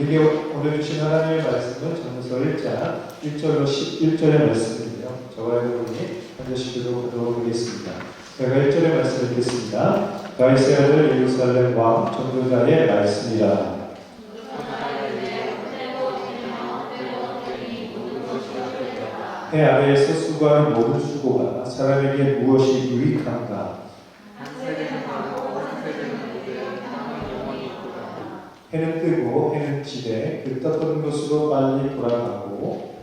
우리에게 오늘 주신 하나님의 말씀은 전도서 1장 1절로 11절의 말씀인데요. 저와 여러분이 한 절씩 읽어보도록 하겠습니다. 제가 1절의 말씀을 읽겠습니다. 다윗의 아들 예루살렘 왕 전도자의 말씀이라. 해 아래에서 수고하는 모든 수고가 사람에게 무엇이 유익한가? 해는 뜨고 해는 지되 그 떴던 곳으로 빨리 돌아가고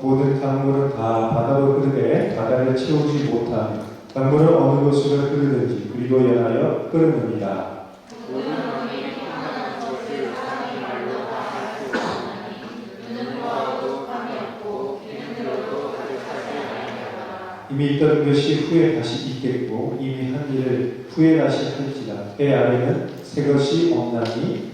모든 강물은 다 바다로 흐르되 바다를 채우지 못하며 강물은 어느 곳으로 흐르든지 그리고 연하여 흐르느니라. 이미 있던 것이 후에 다시 있겠고 이미 한 일을 후에 다시 할지라. 해 아래는 새 것이 없나니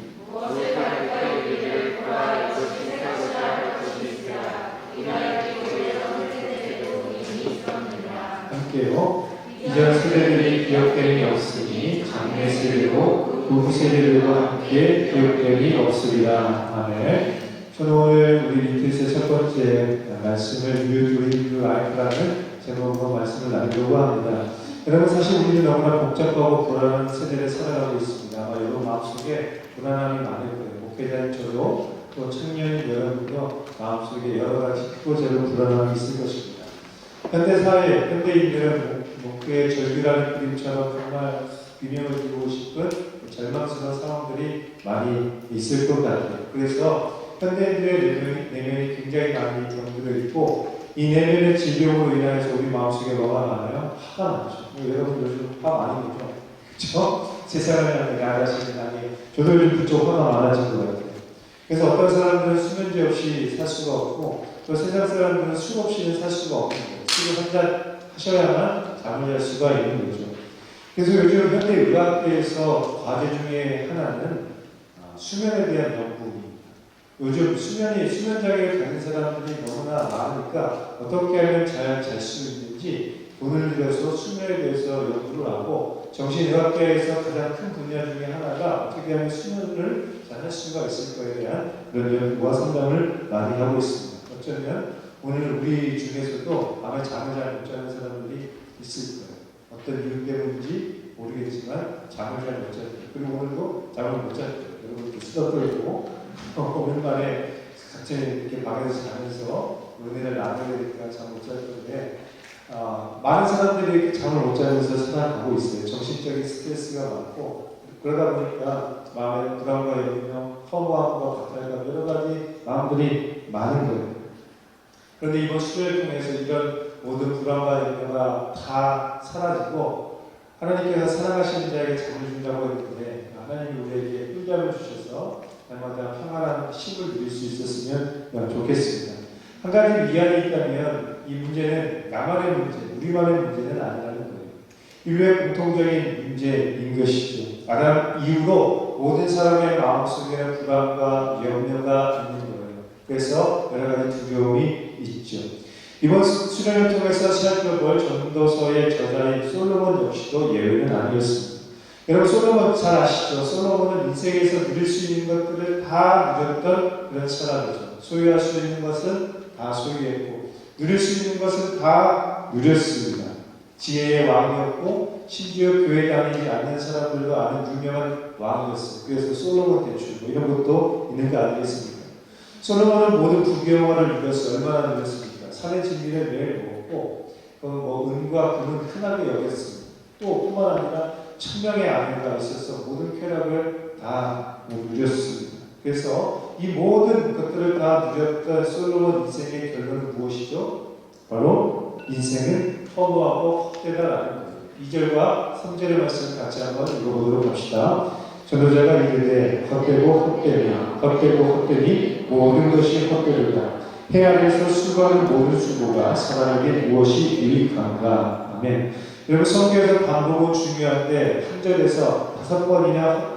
함께요. 이전 세대들이 기억됨이 없으니 장래 세대도 후 세대들과 함께 기억됨이 없으리라. 아멘. 저는 오늘 우리 리트릿의 첫 번째 말씀을 You Do It Your Life라는 제목으로 말씀을 나누려고 합니다. 여러분, 사실 우리는 너무나 복잡하고 불안한 세대를 살아가고 있습니다. 여러분 마음속에 불안함이 많을 거예요. 목회자인 저도 또 청년인 여러분도 마음속에 여러 가지 크고 작은 불안함이 있을 것입니다. 현대사회, 현대인들은 목회의 절규라는 그림처럼 정말 균형을 이루고 싶은 절망스러운 상황들이 많이 있을 것 같아요. 그래서 현대인들의 내면이 굉장히 많이 병들어 있고 이 내면의 질병으로 인해서 우리 마음속에 뭐가 많아요? 화가 나죠. 여러분 요즘 화 많이 나죠? 그렇죠? 세상을 나가시는 아니 저도 요즘 그쪽 화가 많아진 것 같아요. 그래서 어떤 사람들은 수면제 없이 살 수가 없고 또 세상 사람들은 술 없이는 살 수가 없는 거예요. 술을 한잔 하셔야만 잠을 잘 수가 있는 거죠. 그래서 요즘 현대의학계에서 과제 중에 하나는 수면에 대한 연구입니다. 요즘 수면장애를 가진 사람들이 너무나 많으니까 어떻게 하면 잘 잘 수 있는지 돈을 들여서 수면에 대해서 연구를 하고 정신의학계에서 가장 큰 분야 중에 하나가 어떻게 하면 수면을 잘 할 수가 있을까에 대한 그런 연구와 상담을 많이 하고 있습니다. 어쩌면 오늘 우리 중에서도 아마 잠을 잘 못 자는 사람들이 있을 거예요. 어떤 이유 때문인지 모르겠지만 잠을 잘 못 자요. 그리고 오늘도 잠을 못 잤죠. 여러분 이렇게 수다 떨고 오랜만에 각자 이렇게 방에서 자면서 은혜를 나눠야 되니까 잠 못 잤는데 많은 사람들이 이렇게 잠을 못 자면서 살아가고 있어요. 정신적인 스트레스가 많고 그러다 보니까 마음에 불안과 염려, 허무함과 박탈감 여러 가지 마음들이 많은 거예요. 그런데 이번 수요를 통해서 이런 모든 불안과 염려가 다 사라지고 하나님께서 사랑하시는 자에게 잠을 준다고 했는데 하나님이 우리에게 꿀잠을 주셔서 날마다 평안한 쉼을 누릴 수 있었으면 좋겠습니다. 한 가지 위안이 있다면 이 문제는 나만의 문제, 우리만의 문제는 아니라는 거예요. 인류의 공통적인 문제인 것이죠. 아담 이후로 모든 사람의 마음속에는 불안과 염려가 있는 거예요. 그래서 여러 가지 두려움이 있죠. 이번 수련을 통해서 살펴볼 전도서의 저자인 솔로몬 역시도 예외는 아니었습니다. 여러분 솔로몬 잘 아시죠? 솔로몬은 인생에서 누릴 수 있는 것들을 다 누렸던 그런 사람이죠. 소유할 수 있는 것은 다 소유했고 누릴 수 있는 것은 다 누렸습니다. 지혜의 왕이었고 심지어 교회 다니지 않는 사람들도 아는 유명한 왕이었어요. 그래서 솔로몬 대출 이런 것도 있는 거 아니겠습니까? 솔로몬은 모든 부귀영화를 누렸어요. 얼마나 누렸습니까? 산의 진미를 매일 먹었고 은과 금은 흔하게 여겼습니다. 또 뿐만 아니라 1000명의 아내가 있어서 모든 쾌락을 다 누렸습니다. 그래서 이 모든 것들을 다 누렸던 솔로몬 인생의 결론은 무엇이죠? 바로 인생은 허무하고 헛되다라는 거예요. 2절과 3절의 말씀을 같이 한번 읽어보도록 합시다. 전도자가 이르되 헛되고 헛되니 모든 것이 헛되리라. 해 아래에서 수고하는 모든 수고가 사람에게 무엇이 유익한가? 아멘. 여러분 성경에서 반복은 중요한데 한 절에서 5번이나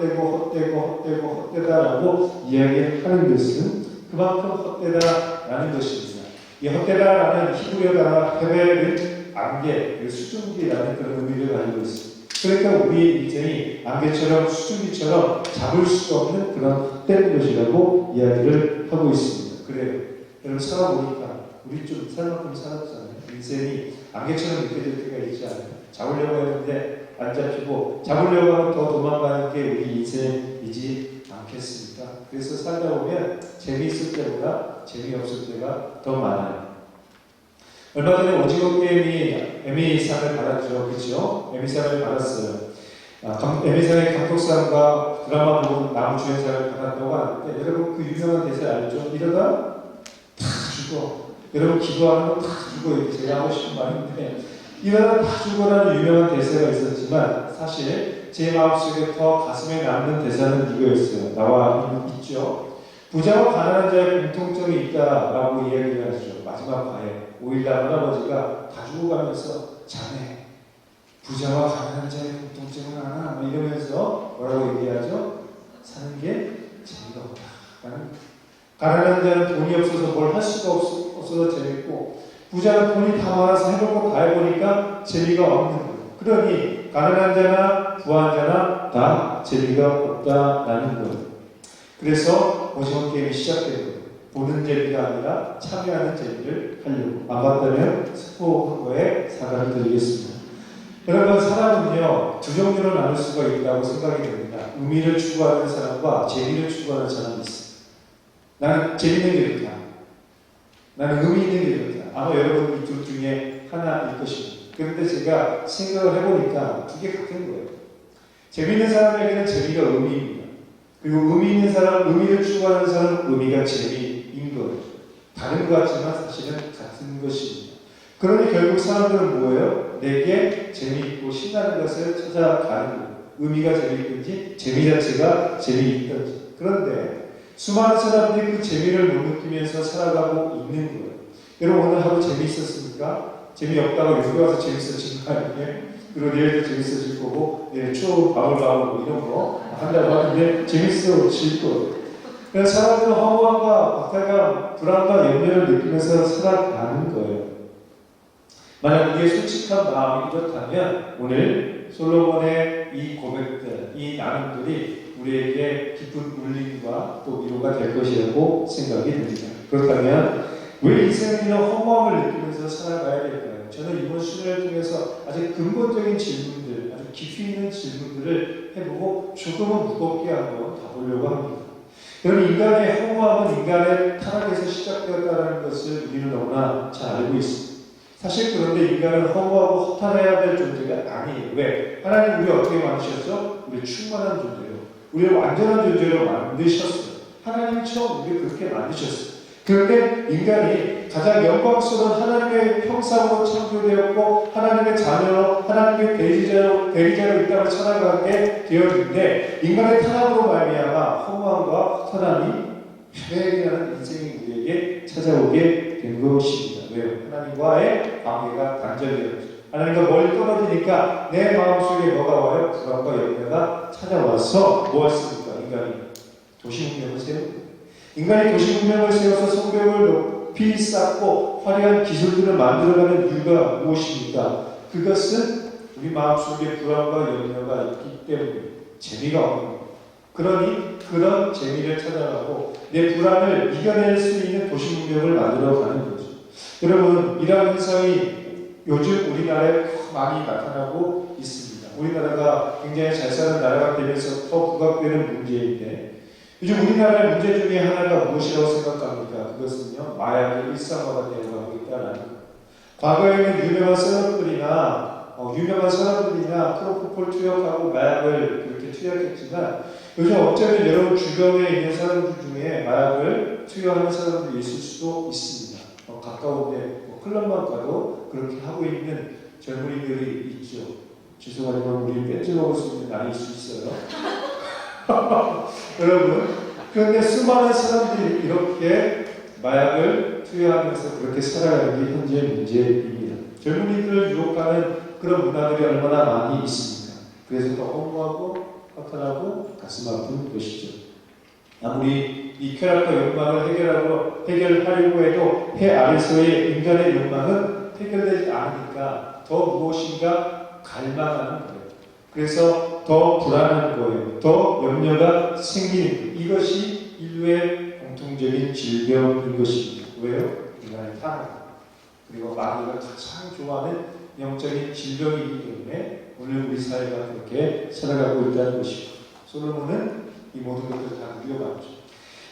헛되다라고 이야기하는 것은 그만큼 헛되다라는 것입니다. 이 헛되다라는 히브리어 단어 헤벨은 안개, 그 수증기라는 그런 의미를 가지고 있습니다. 그러니까 우리의 인생이 안개처럼 수증기처럼 잡을 수 없는 그런 헛된 것이라고 이야기를 하고 있습니다. 그래요. 여러분 살아보니까 우리 좀 살만큼 살았잖아요. 인생이 안개처럼 느껴질 때가 있지 않아요? 잡으려고 했는데 안 잡히고 잡으려고 하면 더 도망가는 게 우리 인생이지 않겠습니까? 그래서 살다 보면 재미있을 때보다 재미없을 때가 더 많아요. 얼마 전에 오징어 게임이 에미상을 받았죠. 그렇죠? 에미상을 받았어요. 에미상의 감독상과 드라마 부분 남주연상을 받았다고 하는데 여러분 그 유명한 대사 알죠? 이러다 다 죽어. 여러분 기도하는 거 다 죽어. 이렇게 제가 하고 싶은 말인데 이러다 다 죽어라는 유명한 대사가 있었지만 사실 제 마음속에 더 가슴에 남는 대사는 이거였어요. 나와 있죠. 부자와 가난한 자의 공통점이 있다라고 이야기를 하시죠. 마지막 화에 오일남 할아버지가 다 죽어가면서 자네 부자와 가난한 자의 공통점은 하나 이러면서 뭐라고 얘기하죠? 사는 게 재미가 없다. 가난한 자는 돈이 없어서 뭘 할 수가 없어서 재밌고 부자는 돈이 다 많아서 해볼 거 다 해보니까 재미가 없는 거예요. 그러니 가난한 자나 부한 자나 다 재미가 없다라는 거예요. 그래서 오징어 게임이 시작된 거예요. 보는 재미가 아니라 참여하는 재미를 하려고. 안 봤다면 스포한 거에 사과를 드리겠습니다. 여러분 사람은요 두 종류로 나눌 수가 있다고 생각이 됩니다. 의미를 추구하는 사람과 재미를 추구하는 사람이 있어요. 나는 재밌는 게 좋다. 나는 의미 있는 게 좋다. 아마 여러분 이 둘 중에 하나일 것입니다. 그런데 제가 생각을 해보니까 두 개 같은 거예요. 재미있는 사람에게는 재미가 의미입니다. 그리고 의미 있는 사람, 의미를 추구하는 사람은 의미가 재미인 거예요. 다른 것 같지만 사실은 같은 것입니다. 그러니 결국 사람들은 뭐예요? 내게 재미있고 신나는 것을 찾아가는 거예요. 의미가 재미있든지 재미 자체가 재미있든지. 그런데 수많은 사람들이 그 재미를 못 느끼면서 살아가고 있는 거예요. 여러분 오늘 하루 재미있었습니까? 재미없다고 여기 와서 재밌어진 거 아니에요? 그리고 내일도 재밌어질 거고 내일 추억 바글바글 이런 거 한다고 하는데 재밌어질 거예요. 그래서 사람들은 허무함과 박탈감, 불안과 염려를 느끼면서 살아가는 거예요. 만약 우리의 솔직한 마음이 이렇다면 오늘 솔로몬의 이 고백들, 이 나눔들이 우리에게 깊은 울림과 또 위로가 될 것이라고 생각이 듭니다. 그렇다면 왜 인생에는 허무함을 느끼면서 살아가야 될까요? 저는 이번 수련을 통해서 아주 근본적인 질문들, 아주 깊이 있는 질문들을 해보고 조금은 무겁게 한번 가보려고 합니다. 여러분 인간의 허무함은 인간의 타락에서 시작되었다는 것을 우리는 너무나 잘 알고 있습니다. 사실 그런데 인간은 허무하고 허탄해야 될 존재가 아니에요. 왜? 하나님 우리 어떻게 만드셨죠? 우리 충만한 존재로, 우리를 완전한 존재로 만드셨어요. 하나님 처음 우리를 그렇게 만드셨어요. 그런데 인간이 가장 영광스러운 하나님의 형상으로 창조되었고 하나님의 자녀로 하나님의 대리자로 이 땅을 살아가게 되었는데 인간의 타락으로 말미암아 허무함과 허탄함이 회개하는 인생이 우리에게 찾아오게 된 것입니다. 왜요? 하나님과의 관계가 단절되었죠. 하나님과 멀리 떨어지니까 내 마음속에 뭐가 와요? 불안과 염려가 찾아와서 무엇입니까? 인간이 도시문명을 세웁니다. 인간이 도시문명을 세워서 성벽을 높이 쌓고 화려한 기술들을 만들어가는 이유가 무엇입니까? 그것은 우리 마음속에 불안과 염려가 있기 때문에 재미가 없는 거예요. 그러니 그런 재미를 찾아가고 내 불안을 이겨낼 수 있는 도시문명을 만들어가는 거죠. 여러분 이러한 현상이 요즘 우리나라에 많이 나타나고 있습니다. 우리나라가 굉장히 잘 사는 나라가 되면서 더 부각되는 문제인데 요즘 우리나라의 문제 중에 하나가 무엇이라고 생각합니까? 그것은요 마약이 일상화가 되어가고 있다는 거예요. 과거에는 유명한 사람들이나 프로포폴 투약하고 마약을 그렇게 투약했지만 요즘 어쩌면 여러분 주변에 있는 사람들 중에 마약을 투여하는 사람들이 있을 수도 있습니다. 가까운데 클럽만 가도 그렇게 하고 있는 젊은이들이 있죠. 죄송하지만 우리 뺀지 먹을 수 있는 날이 있을 수 있어요. 여러분, 그런데 수많은 사람들이 이렇게 마약을 투여하면서 그렇게 살아가는 게 현재 문제입니다. 젊은이들을 유혹하는 그런 문화들이 얼마나 많이 있습니다. 그래서 더 허무하고 허탄하고 가슴 아픈 것이죠. 아무리 이 쾌락과 욕망을 해결하려고 해도 해 아래서의 인간의 욕망은 해결되지 않으니까 더 무엇인가 갈망하는 거예요. 그래서 더 불안한 거예요. 더 염려가 생기는 거예요. 이것이 인류의 공통적인 질병인 것입니다. 왜요? 인간의 타락. 그리고 마귀가 가장 좋아하는 영적인 질병이기 때문에 오늘 우리 사회가 그렇게 살아가고 있다는 것입니다. 솔로몬은 이 모든 것들을 다 누려봤죠.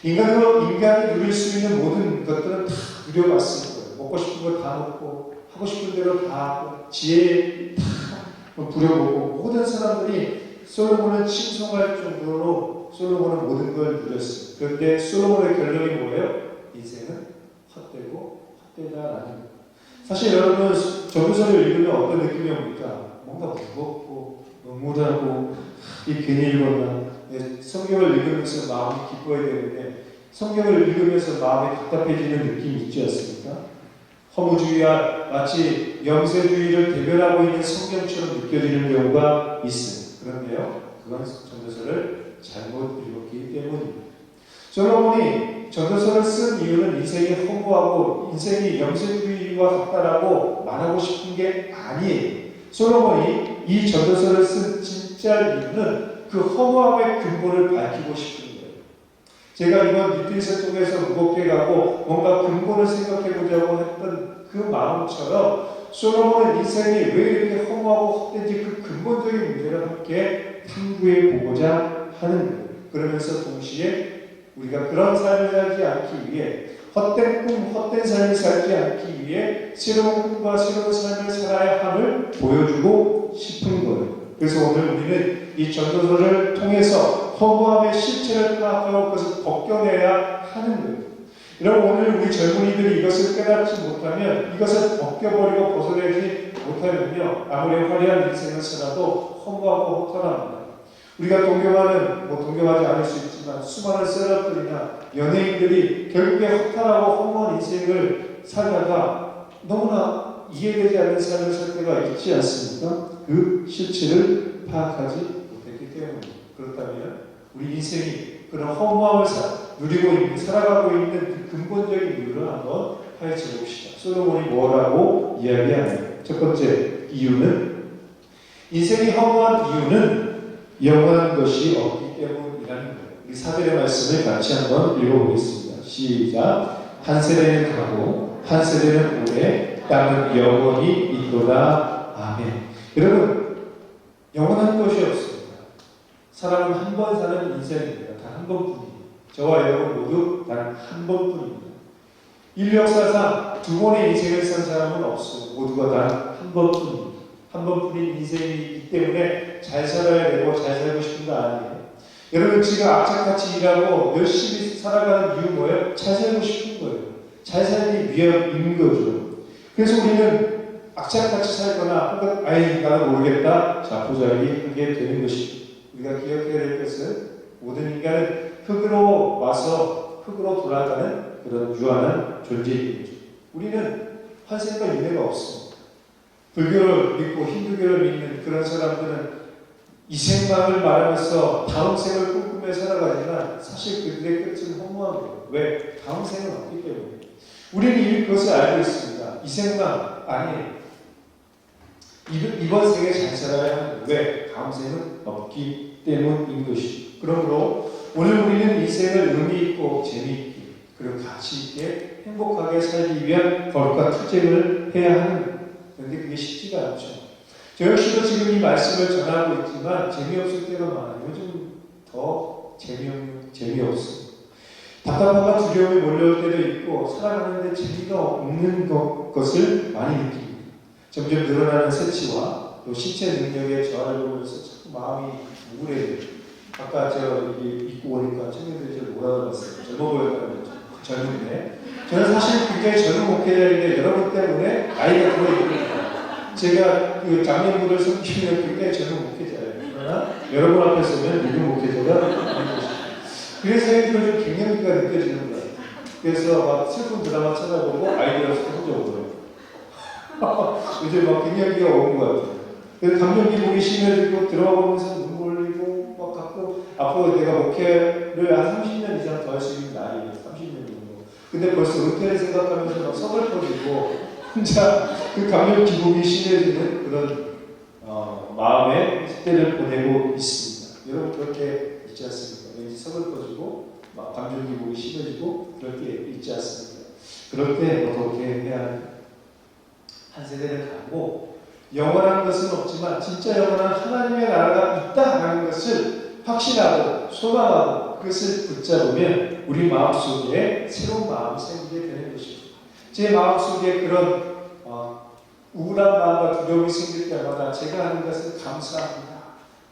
인간이 누릴 수 있는 모든 것들은 다 누려봤을 거예요. 먹고 싶은 거 다 먹고 하고 싶은 대로 다 하고 지혜 다 부려보고 모든 사람들이 솔로몬을 칭송할 정도로 솔로몬은 모든 걸 누렸어요. 그런데 솔로몬의 결론이 뭐예요? 인생은 헛되고 헛되다라는 거예요. 사실 여러분 전도서를 읽으면 어떤 느낌이 옵니까? 뭔가 무겁고 무무하고 괜히 읽었나? 성경을 읽으면서 마음이 기뻐야 되는데 성경을 읽으면서 마음이 답답해지는 느낌이 있지 않습니까? 허무주의와 마치 영세주의를 대변하고 있는 성경처럼 느껴지는 경우가 있어요. 그런데요, 그건 전도서를 잘못 읽었기 때문입니다. 솔로몬이 전도서를 쓴 이유는 인생이 허무하고 인생이 영세주의와 같다라고 말하고 싶은 게 아니에요. 솔로몬이 이 전도서를 쓴 진짜 이유는 그 허무함의 근본을 밝히고 싶은 거예요. 제가 이번 뉴트리스 통해서 무겁게 가고 뭔가 근본을 생각해보자고 했던 그 마음처럼 솔로몬은 인생이 왜 이렇게 허무하고 헛된지 그 근본적인 문제를 함께 탐구해보고자 하는 거예요. 그러면서 동시에 우리가 그런 삶을 살지 않기 위해 헛된 꿈, 헛된 삶을 살지 않기 위해 새로운 꿈과 새로운 삶을 살아야 함을 보여주고 싶은 거예요. 그래서 오늘 우리는 이 전도서를 통해서 허무함의 실체를 파악하고 그것을 벗겨내야 하는 거예요. 여러분 오늘 우리 젊은이들이 이것을 깨닫지 못하면 이것을 벗겨버리고 벗어내지 못하면요 아무리 화려한 인생을 살아도 허무하고 허탈합니다. 우리가 동경하는, 동경하지 않을 수 있지만 수많은 셀럽들이나 연예인들이 결국에 허탈하고 허무한 인생을 살다가 너무나 이해되지 않는 삶을 살 때가 있지 않습니까? 그 실체를 파악하지 못했기 때문입니다. 그렇다면 우리 인생이 그런 허무함을 누리고 있는, 살아가고 있는 그 근본적인 이유를 한번 파헤쳐 봅시다. 솔로몬이 뭐라고 이야기하나요? 첫 번째 이유는 인생이 허무한 이유는 영원한 것이 없기 때문이라는 거예요. 우리 4절의 말씀을 같이 한번 읽어보겠습니다. 시작. 한 세대는 가고 한 세대는 오래 땅은 영원히 있도다. 아멘. 여러분 영원한 것이 없습니다. 사람은 한 번 사는 인생입니다. 단 한 번뿐입니다. 저와 여러분 모두 단 한 번뿐입니다. 인류 역사상 두 번의 인생을 산 사람은 없어요. 모두가 단 한 번뿐입니다. 한 번뿐인 인생이기 때문에 잘 살아야 되고 잘 살고 싶은 거 아니에요. 여러분 지금 악착같이 일하고 열심히 살아가는 이유 뭐예요? 잘 살고 싶은 거예요. 잘 살기 위함인 거죠. 그래서 우리는 악착같이 살거나 혹은 아예 나는 모르겠다 자포자기 하게 되는 것입니다. 우리가 기억해야 될 것은 모든 인간은 흙으로 와서 흙으로 돌아가는 그런 유한한 존재입니다. 우리는 환생과 윤회가 없습니다. 불교를 믿고 힌두교를 믿는 그런 사람들은 이 생만을 말하면서 다음 생을 꿈꾸며 살아가지만 사실 그들의 끝은 허무한 거예요. 왜? 다음 생은 없기 때문에. 우리는 이미 그것을 알고 있습니다. 이 생만 아니에요. 이번 생에 잘 살아야 하는 왜? 다음 생은 없기 때문인 것이죠. 그러므로 오늘 우리는 인생을 의미 있고 재미있게 그리고 가치 있게 행복하게 살기 위한 거룩한 투쟁을 해야 하는 거예요. 그런데 그게 쉽지가 않죠. 저 역시도 지금 이 말씀을 전하고 있지만 재미없을 때가 많아요. 요즘 더 재미없어요. 답답함과 두려움이 몰려올 때도 있고 살아가는데 재미가 없는 것을 많이 느낍니다. 점점 늘어나는 세치와 또 신체 능력의 저하를 보면서 자꾸 마음이 우울해져요. 아까 제가 여기 입고 오니까 청년들이 저를 뭐라 그랬어요. 젊어 보였다는 거죠. 젊은데 저는 사실 굉장히 젊은 목회자인데 여러분 때문에 나이가 들어있거든요. 제가 그 장년부를 섬기면 굉장히 젊은 목회자예요. 그러나 여러분 앞에 서면 늙은 목회자가 아닌 것입니다. 그래서 좀 갱년기가 느껴지는 거예요. 그래서 막 슬픈 드라마 찾아보고 아이디어를 혼자 오더라고요. 요즘 막 갱년기가 오는 것 같아요. 그래서 감정기 보기 심해지고 들어보면서 눈물 흘리고 막 가끔 앞으로 내가 목회를 한 30년 이상 더 할 수 있는 나이예요. 30년 정도. 근데 벌써 은퇴를 생각하면서 막 서글퍼지고 혼자 그 감정 기복이 심해지는 그런 마음의 때를 보내고 있습니다. 여러분 그렇게 있지 않습니까? 왠지 서글퍼지고 막 감정 기복이 심해지고 그럴 때 있지 않습니까? 그럴 때 어떻게 해야 하는가? 한 세대를 가고 영원한 것은 없지만 진짜 영원한 하나님의 나라가 있다라는 것을 확신하고 소망하고 그것을 붙잡으면 우리 마음속에 새로운 마음이 생기게 되는 것입니다. 제 마음속에 그런 우울한 마음과 두려움이 생길 때마다 제가 하는 것은 감사합니다.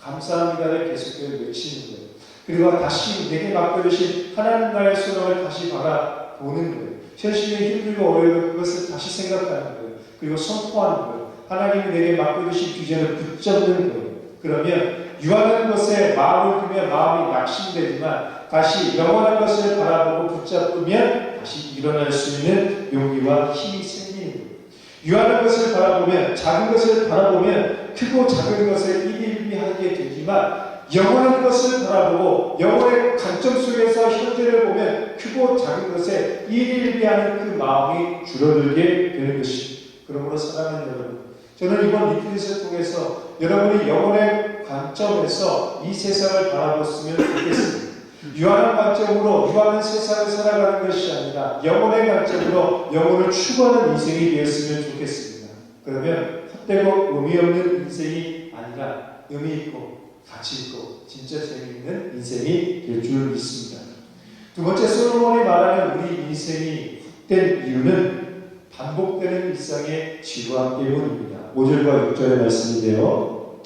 감사합니다를 계속해서 외치는 거예요. 그리고 다시 내게 맡겨주신 하나님 나라의 소망을 다시 바라보는 거예요. 현실에 힘들고 어려우면 그것을 다시 생각하는 거예요. 그리고 선포하는 거예요. 하나님이 내게 맡겨주신 규제를 붙잡는 거예요. 그러면 유한한 것에 마음을 두면 마음이 낙심되지만 다시 영원한 것을 바라보고 붙잡으면 다시 일어날 수 있는 용기와 힘이 생기는 거예요. 유한한 것을 바라보면 작은 것을 바라보면 크고 작은 것을 일일비하게 되지만 영원한 것을 바라보고 영원의 관점 속에서 현재를 보면 크고 작은 것에 일일비하는 그 마음이 줄어들게 되는 것입니다. 그러므로 사랑하는 여러분, 저는 이번 리트릿을 통해서 여러분이 영혼의 관점에서 이 세상을 바라봤으면 좋겠습니다. 유한한 관점으로 유한한 세상을 살아가는 것이 아니라 영혼의 관점으로 영혼을 추구하는 인생이 되었으면 좋겠습니다. 그러면 헛되고 의미 없는 인생이 아니라 의미 있고 가치 있고 진짜 재미있는 인생이 될 줄 믿습니다. 두 번째, 솔로몬이 말하는 우리 인생이 헛된 이유는 반복되는 일상의 지루함 때문입니다. 5절과 6절의 말씀인데요.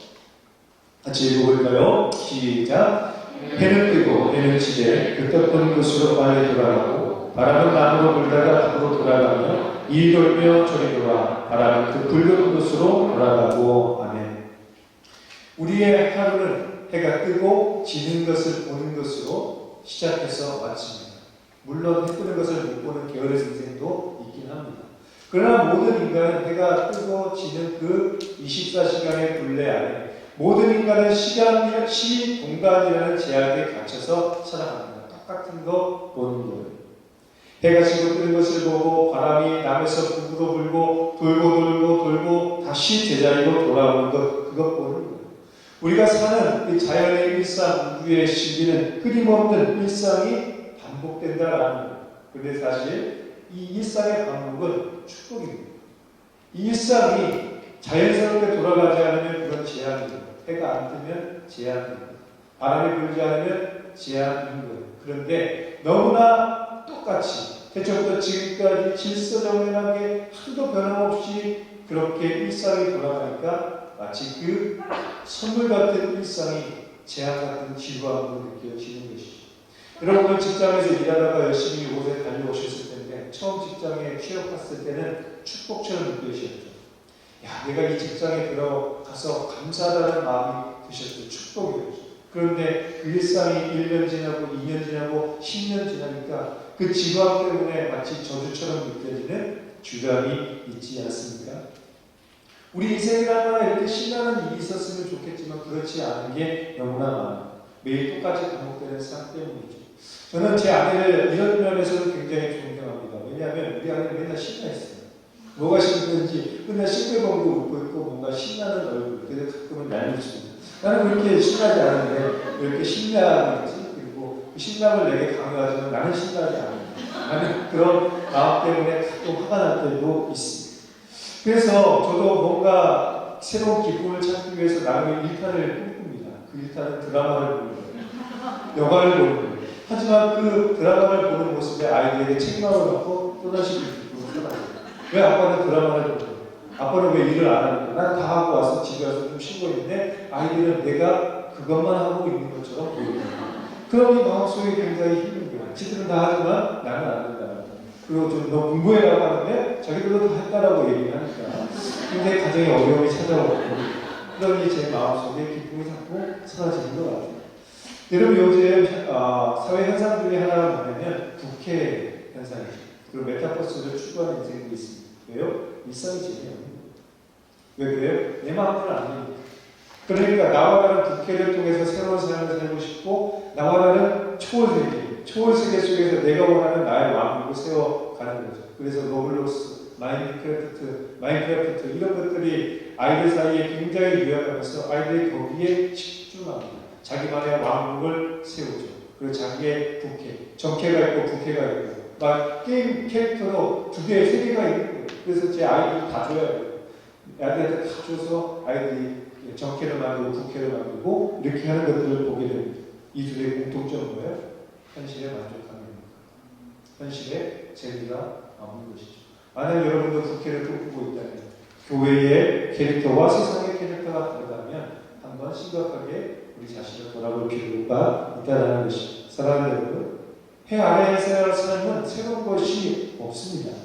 같이 읽어볼까요? 시작. 해는 뜨고 해는 지되 그 떴던 곳으로 빨리 돌아가고 바람은 남으로 불다가 북으로 돌아가며 이리 돌며 저리 돌아 바람은 그 불던 곳으로 돌아가고. 아멘. 우리의 하루는 해가 뜨고 지는 것을 보는 것으로 시작해서 마칩니다. 물론 해 뜨는 것을 못 보는 게으른 인생도 있긴 합니다. 그러나 모든 인간은 해가 뜨고 지는 그 24시간의 굴레 안에 모든 인간은 시간, 공간이라는 제약에 갇혀서 살아갑니다. 똑같은 거 보는 거예요. 해가 지고 뜨는 것을 보고 바람이 남에서 북으로 불고 돌고 다시 제자리로 돌아오는 것, 그것 보는 거예요. 우리가 사는 이 자연의 일상, 우주의 신비는 끊임없는 일상이 반복된다라는 거예요. 그런데 사실 이 일상의 반복은 축복입니다. 이 일상이 자연스럽게 돌아가지 않으면 그건 재앙입니다. 해가 안 뜨면 재앙입니다. 바람이 불지 않으면 재앙인 거예요. 그런데 너무나 똑같이 태초부터 지금까지 질서정연하게 하루도 변함없이 그렇게 일상이 돌아가니까 마치 그 선물 같은 일상이 재앙 같은 지루함으로 느껴지는 것이죠. 여러분 직장에서 일하다가 열심히 오래 다녀오셨을 텐데 처음 직장에 취업했을 때는 축복처럼 느껴지셨죠. 야, 내가 이 직장에 들어가서 감사하다는 마음이 드셨죠. 축복이었죠. 그런데 그 일상이 1년 지나고 2년 지나고 10년 지나니까 그 지루함 때문에 마치 저주처럼 느껴지는 주감이 있지 않습니까? 우리 인생이라면 이렇게 신나는 일이 있었으면 좋겠지만 그렇지 않은 게 너무나 많아요. 매일 똑같이 반복되는 삶 때문이죠. 저는 제 아내를 이런 면에서는 굉장히 존경합니다. 왜냐하면 우리 아내는 맨날 신나있어요. 뭐가 신나는지 맨날 싱글벙글 웃고 있고 뭔가 신나는 얼굴. 그래서 가끔은 얄밉습니다. 나는 그렇게 신나지 않은데 왜 이렇게 신나는지, 그리고 그 신남을 내게 강요하지만 나는 신나지 않아요. 나는 그런 마음 때문에 가끔 화가 날 때도 있습니다. 그래서 저도 뭔가 새로운 기쁨을 찾기 위해서 나름의 일탈을 꿈꿉니다. 그 일탈은 드라마를 보는 거예요. 영화를 보는 거예요. 하지만 그 드라마를 보는 모습에 아이들에게 책망을 받고 또다시 그 기쁨을 살아요. 왜 아빠는 드라마를 보는 거예요? 아빠는 왜 일을 안 하는 거예요? 난 다 하고 와서 집에 와서 좀 쉬고 있는데 아이들은 내가 그것만 하고 있는 것처럼 보이는 거예요. 그러니 마음속에 굉장히 힘든 거예요. 지들은 다 하지만 나는 안 된다. 그리고 좀 너 공부해라고 하는데 자기들도 다 했다라고 얘기를 하니까 굉장히 가정에 어려움이 찾아오고 그러니 제 마음속에 기쁨이 자꾸 사라지는 것 같아요. 여러분 요즘 사회 현상 중에 하나가 뭐냐면 국회 현상이죠. 그리고 메타버스를 추구하는 인생도 있습니다. 왜요? 일상이 재미없는 거예요. 왜 그래요? 내 마음대로 안 되니까. 그러니까 나와 다른 국회를 통해서 새로운 삶을 살고 싶고 나와 다른 초월세계 초월 세계 속에서 내가 원하는 나의 왕국을 세워가는 거죠. 그래서 로블록스, 마인크래프트 이런 것들이 아이들 사이에 굉장히 유행하면서 아이들이 거기에 집중합니다. 자기만의 왕국을 세우죠. 그리고 자기의 부캐, 정캐가 있고 부캐가 있고 막 게임 캐릭터로 2개, 3개가 있는 거예요. 그래서 제 아이들 다 줘야 돼요. 아이들한테 다 줘서 아이들이 정캐를 만들고 부캐를 만들고 이렇게 하는 것들을 보게 됩니다. 이 둘의 공통점은 뭐예요? 현실에 만족함입니다. 현실에 재미가 없는 것이죠. 만약 여러분도 부캐를 꿈꾸고 있다면 교회의 캐릭터와 세상의 캐릭터가 다르다면 한번 심각하게 우리 자신을 돌아볼 필요가 있다는 것입니다. 사랑하는 여러분, 해 아래에서의 삶은 새로운 것이 없습니다.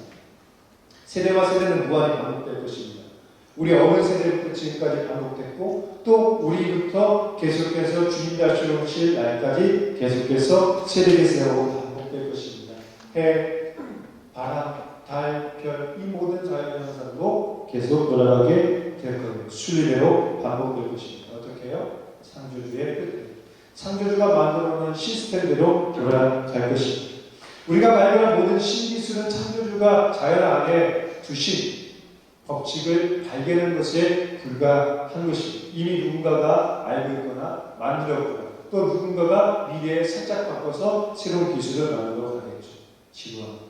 세대와 세대는 무한히 반복될 것입니다. 우리 어느 세대부터 지금까지 반복됐고 또 우리부터 계속해서 주님 다시 오실 날까지 계속해서 세대에 세우고 반복될 것입니다. 해, 바람, 달, 별 이 모든 자연현상도 계속 돌아가게 될 거예요. 순리대로 반복될 것입니다. 어떻게 해요? 창조주의 뜻. 창조주가 만들어놓은 시스템대로 돌아갈 것입니다. 우리가 발견한 모든 신기술은 창조주가 자연 안에 두신 법칙을 발견하는 것에 불과한 것입니다. 이미 누군가가 알고 있거나 만들었거나 또 누군가가 미래에 살짝 바꿔서 새로운 기술을 만들어 가겠죠. 지루합니다.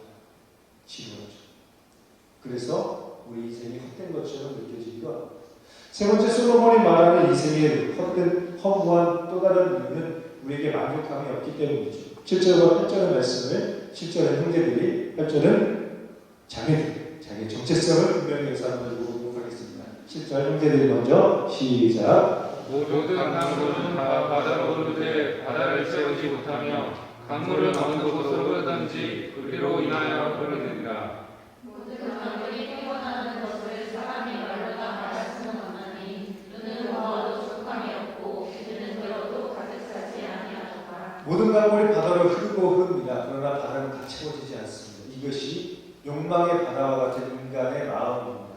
그래서 우리 인생이 헛된 것처럼 느껴지기도 합니다. 세 번째, 솔로몬이 말하는 인생의 헛된 허무한 또 다른 이유는 우리에게 만족감이 없기 때문이죠. 7절과 8절의 말씀을 7절은 형제들이, 8절은 자매들이 자기의 정체성을 분명히 해서 한번 읽어보도록 하겠습니다. 7절 형제들이 먼저 시작. 모든 강물은 다 바다로 흐르되 바다를 채우지 못하며 강물은 어느 곳으로 흐르든지 그리로 인하여 흐르느니라. 모든 강물이 평원하는 것을 사람이 말로다 말할 수는 없나니 눈은 보아도 족함이 없고 귀는 들어도 가득 차지 아니하노라. 모든 강물이 바다로 흐르고 흐릅니다. 그러나 바다는 다 채워지지 않습니다. 이것이 욕망의 바다와 같은 인간의 마음입니다.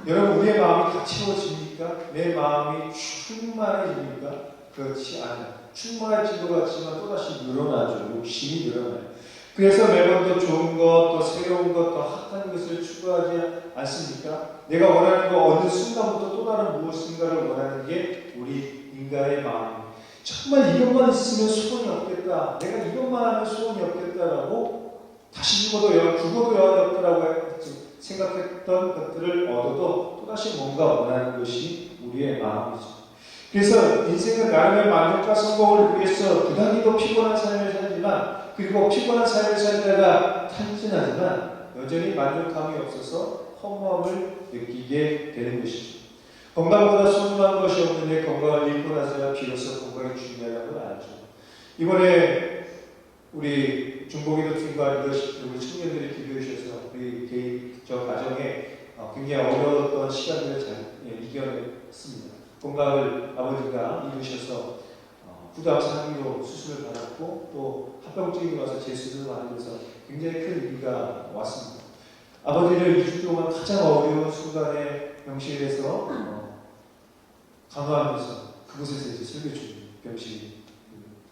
여러분, 우리의 마음이 다 채워집니까? 내 마음이 충만해집니까? 그렇지 않아요. 충만해진 것 같지만 또다시 늘어나죠. 욕심이 늘어나요. 그래서 매번 더 좋은 것, 더 새로운 것, 더 핫한 것을 추구하지 않습니까? 내가 원하는 거 어느 순간부터 또 다른 무엇인가를 원하는 게 우리 인간의 마음입니다. 정말 이것만 있으면 소원이 없겠다. 내가 이것만 하면 소원이 없겠다라고 다시 죽어도 여한이 없다라고 생각했던 것들을 얻어도 또다시 뭔가 원하는 것이 우리의 마음이죠. 그래서 인생은 나름의 만족과 성공을 위해서 부단히도 피곤한 삶을 살지만 그리고 피곤한 삶을 살다가 탄진하지만 여전히 만족감이 없어서 허무함을 느끼게 되는 것이죠. 건강보다 소중한 것이 없는데 건강을 잃고 나서야 비로소 건강이 중요하다는 걸 알죠. 이번에 우리 중보기도 팀과 리더십 우리 청년들이 기도해 주셔서 우리 개인 저 가정에 굉장히 어려웠던 시간들을 잘 이겨냈습니다. 건강을 아버지가 이루셔서 후다 상기로 수술을 받았고 또 합병증이 와서 재수술을 받으면서 굉장히 큰 위기가 왔습니다. 아버지를 2주 동안 가장 어려운 순간에 병실에서 강화하면서 그곳에서 이제 설교 준비, 병실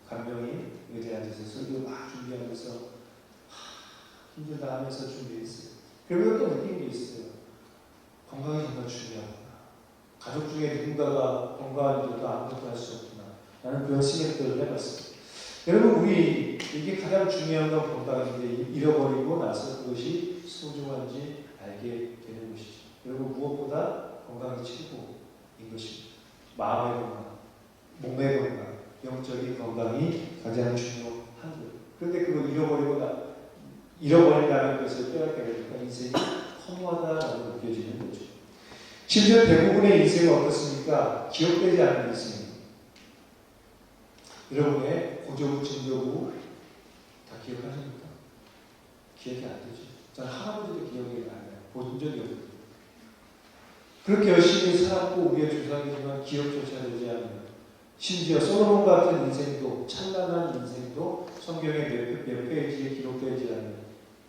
간병인 의자에 앉아서 설교 막 준비하면서 힘들다 하면서 준비했어요. 그리고 또 느낀 게 있어요. 건강이 정말 중요하구나. 가족 중에 누군가가 건강한데도 아무것도 할 수 없구나. 나는 그런 생각들을 해봤습니다. 여러분, 우리 이게 가장 중요한 건 건강인데 잃어버리고 나서 그것이 소중한지 알게 되는 것이죠. 여러분, 무엇보다 건강이 최고인 것입니다. 마음의 건강, 몸의 건강, 영적인 건강이 가장 중요한 거예요. 그런데 그걸 잃어버린다는 것을 깨닫게 되니까 인생이 허무하다라고 느껴지는 거죠. 심지어 대부분의 인생은 어떻습니까? 기억되지 않는 인생입니다. 여러분의 고조부, 증조부 다 기억하십니까? 기억이 안 되죠. 저는 할아버지도 기억이 안 나요. 본 적이 없거든요. 그렇게 열심히 살았고 우리의 조상이지만 기억조차 되지 않는, 심지어 솔로몬 같은 인생도, 찬란한 인생도 성경의 몇 페이지에 기록되지 않는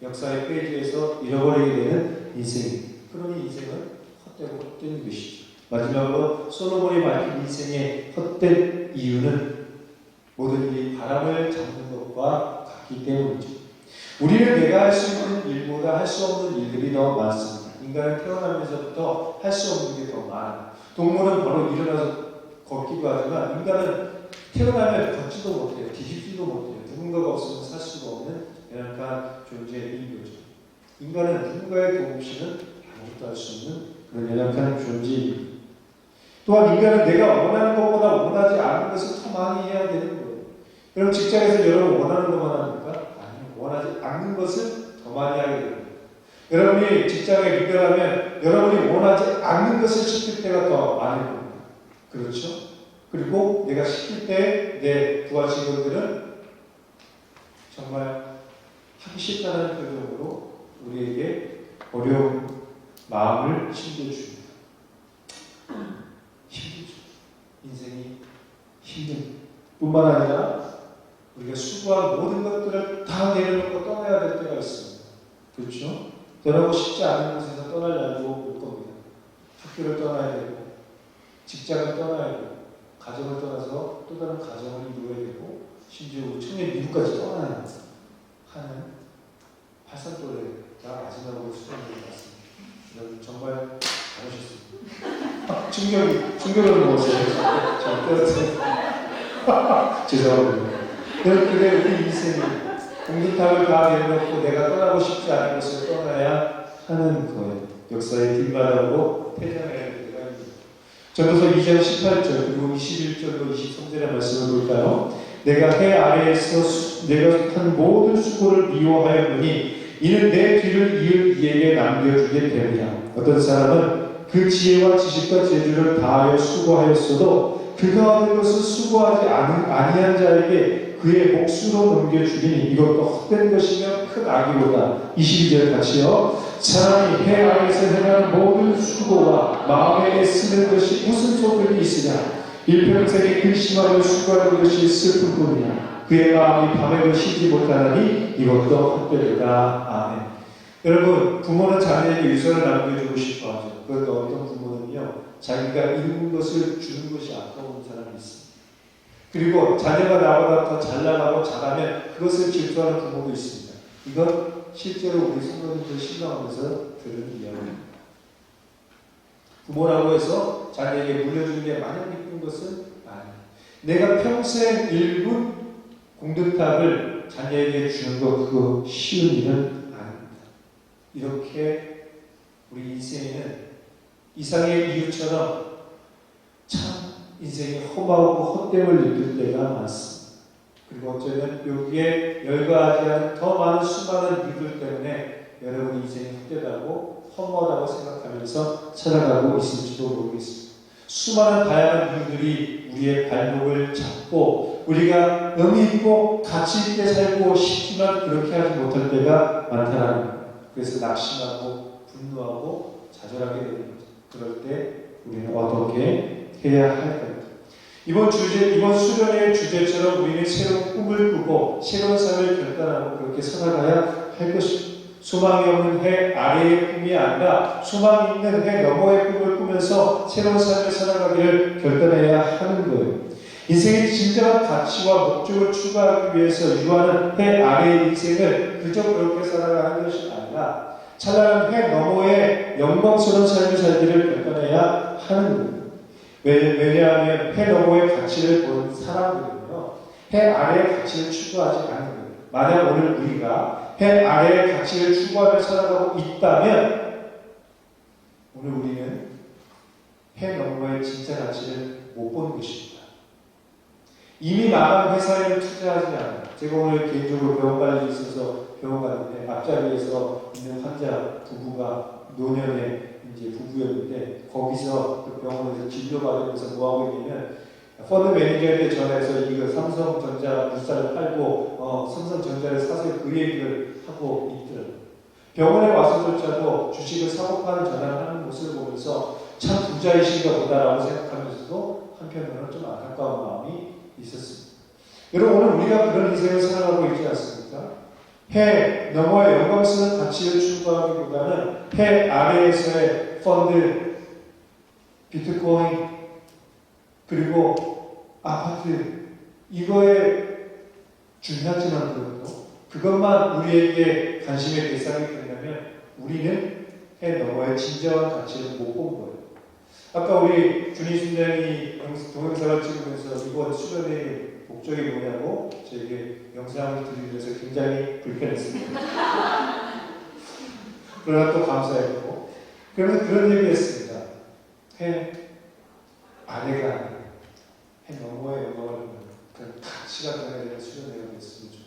역사의 페이지에서 잃어버리게 되는 인생입니다. 그러니 인생은 헛되고 헛된 것이죠. 마지막으로 솔로몬이 밝힌 인생의 헛된 이유는 모든 일이 바람을 잡는 것과 같기 때문이죠. 우리는 내가 할 수 있는 일보다 할 수 없는 일들이 더 많습니다. 인간은 태어나면서부터 할 수 없는 게 더 많아요. 동물은 바로 일어나서 걷기도 하지만 인간은 태어나면 걷지도 못해요. 뒤집지도 못해요. 누군가가 없으면 살 수가 없는 연약한 존재인 거죠. 인간은 누군가의 도움 없이는 아무것도 할 수 없는 그런 연약한 존재입니다. 또한 인간은 내가 원하는 것보다 원하지 않는 것을 더 많이 해야 되는 거예요. 여러분 직장에서 여러분 원하는 것만 합니까? 아니요. 원하지 않는 것을 더 많이 하게 됩니다. 여러분이 직장에 입대하면 여러분이 원하지 않는 것을 시킬 때가 더 많을 겁니다. 그렇죠? 그리고 내가 시킬 때 내 부하 직원들은 정말 하기 싫다는 표정으로 우리에게 어려운 마음을 심겨줍니다. 힘들죠. 인생이 힘듭니다. 뿐만 아니라 우리가 수고한 모든 것들을 다 내려놓고 떠나야 될 때가 있습니다. 그렇죠? 떠나고 싶지 않은 곳에서 떠날 날도 올 겁니다. 학교를 떠나야 되고 직장을 떠나야 되고 가정을 떠나서 또 다른 가정을 이루어야 되고 심지어 우리 청년 미국까지 떠나야 하는 팔산도래가 마지막으로 수련된 것 같습니다. 여러분 정말 잘하셨습니다. 충격을 먹었어요. 저 떼었어요. 죄송합니다. 그래 우리 인생이 공든탑을 다 내려놓고 내가 떠나고 싶지 않은 것을 떠나야 하는 거예요. 역사의 뒷바닥으로 퇴장해야 될 때가 있습니다. 전도서 2장 18절 그리고 21절로 23절의 말씀을 볼까요? 내가 해 아래에서 내가 한 모든 수고를 미워하였느니 이는 내 뒤를 이을 이에게 남겨주게 되느냐. 어떤 사람은 그 지혜와 지식과 재주를 다하여 수고하였어도 그가 얻은 것을 수고하지 아니한 자에게 그의 몫으로 넘겨주리니 이것도 헛된 것이며 큰 악이로다. 22절 같이요. 사람이 해 아래에서 행하는 모든 수고와 마음에 애쓰는 것이 무슨 소득이 있으냐. 일평생에 근심하여 수고하는 것이 슬픈 뿐이야. 그의 마음이 밤에도 쉬지 못하나니 이것도 헛되리다. 아멘. 여러분 부모는 자녀에게 유산을 남겨주고 싶어 하죠. 그런데 어떤 부모는요 자기가 잃은 것을 주는 것이 아까운 사람이 있습니다. 그리고 자녀가 나보다 더 잘나가고 잘하면 그것을 질투하는 부모도 있습니다. 이건 실제로 우리 성도님들 신방하면서 들은 이야기입니다. 부모라고 해서 자녀에게 물려주는 게 마냥 기쁜 것은 아니에요. 내가 평생 일군 공든탑을 자녀에게 주는 것 그거 쉬운 일은 아닙니다. 이렇게 우리 인생에는 이상의 이유처럼 참 인생이 험하고 헛됨을 느낄 때가 많습니다. 그리고 어쩌면 여기에 열거하지 않은 더 많은 수많은 이유들 때문에 여러분 인생이 헛되다고 허무하다고 생각하면서 살아가고 있을지도 모르겠습니다. 수많은 다양한 이유들이 우리의 발목을 잡고 우리가 의미 있고 가치 있게 살고 싶지만 그렇게 하지 못할 때가 많다는 거예요. 그래서 낙심하고 분노하고 좌절하게 되는 거죠. 그럴 때 우리는 어떻게 해야 할까요? 이번 수련의 주제처럼 우리는 새로운 꿈을 꾸고 새로운 삶을 결단하고 그렇게 살아가야 할 것입니다. 소망이 없는 해 아래의 꿈이 아니라 소망이 있는 해 너머의 꿈을 꾸면서 새로운 삶을 살아가기를 결단해야 하는 거예요. 인생의 진정한 가치와 목적을 추구하기 위해서 유하는 해 아래의 인생을 그저 그렇게 살아가는 것이 아니라 찬란한 해 너머의 영광스러운 삶을 살기를 결단해야 하는 거예요. 왜냐하면 해 너머의 가치를 본 사람들은요 해 아래의 가치를 추구하지 않는 거예요. 만약 오늘 우리가 해 아래의 가치를 추구하며 살아가고 있다면 오늘 우리는 해 너머의 진짜 가치를 못 보는 것입니다. 이미 나간 회사에는 투자하지 않아요. 제가 오늘 개인적으로 병원 갈 일이 있어서 병원 갔는데 앞자리에서 있는 환자 부부가 노년의 이제 부부였는데 거기서 그 병원에서 진료받으면서 뭐하고 있냐면 펀드 매니저한테 전화해서 이거 삼성전자 물살을 팔고 삼성전자를 사서 그 얘기를 하고 있더라고요. 병원에 와서조차도 주식을 사고 파는 전화를 하는 모습을 보면서 참 부자이신가 보다라고 생각하면서도 한편으로는 좀 안타까운 마음이 있었습니다. 여러분 오늘 우리가 그런 인생을 살아가고 있지 않습니까? 해 너머의 영광스러운 가치를 추구하기보다는 해 아래에서의 펀드, 비트코인, 그리고 아파트 이거에 중요하지만 그것도 그것만 우리에게 관심의 대상이 된다면 우리는 해 너머의 진정한 가치를 못 본 거예요. 아까 우리 준희 순장이 동영상을 찍으면서 이번 수련의 목적이 뭐냐고 저에게 영상을 들려줘서 굉장히 불편했습니다. 그러나 또 감사했고, 그러면서 그런 얘기 했습니다. 해 아래가 아니라 해 너머에 영광을 보는 그런 가치가 변화되는 수련회가 됐으면 좋겠어요.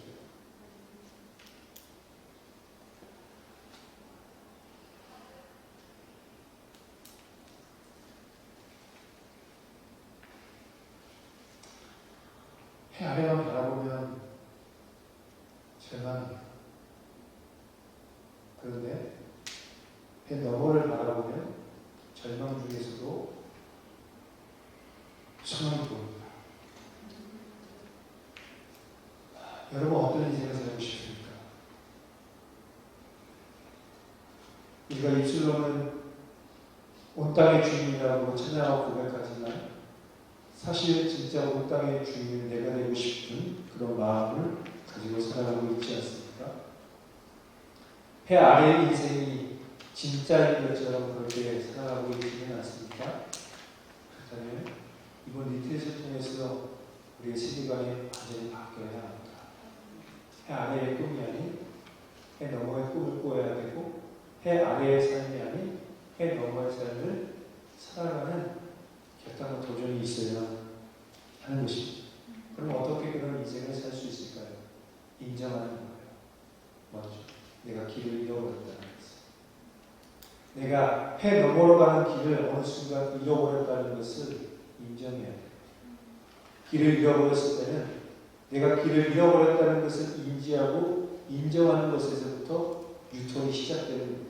해 아래만 바라보면 절망이에요. 그런데 해 너머를 바라보면 절망 중에서도 소망이 보입니다. 여러분 어떤 인생을 살고 싶습니까? 우리가 입술로는 온 땅의 주인이라고 찬양하고 고백하지만 사실 진짜 온 땅의 주인은 내가 되고 싶은 그런 마음을 가지고 살아가고 있지 않습니까? 해 아래의 인생이 진짜인 것처럼 그렇게 살아가고 있지는 않습니까? 그렇다면 이번 리트릿을 통해서 우리의 세계관이 완전히 바뀌어야 합니다. 해 아래의 꿈이 아닌 해 너머의 꿈을 꾸어야 되고, 해 아래의 삶이 아닌 해 너머의 삶을 살아가는 결단과 도전이 있어야 하는 것입니다. 그럼 어떻게 그런 인생을 살 수 있을까요? 인정하는 거예요. 먼저 내가 길을 잃어버렸다는 것을, 내가 해 너머로 가는 길을 어느 순간 잃어버렸다는 것을 인정해야 돼요. 길을 잃어버렸을 때는 내가 길을 잃어버렸다는 것을 인지하고 인정하는 것에서부터 유턴이 시작되는 거예요.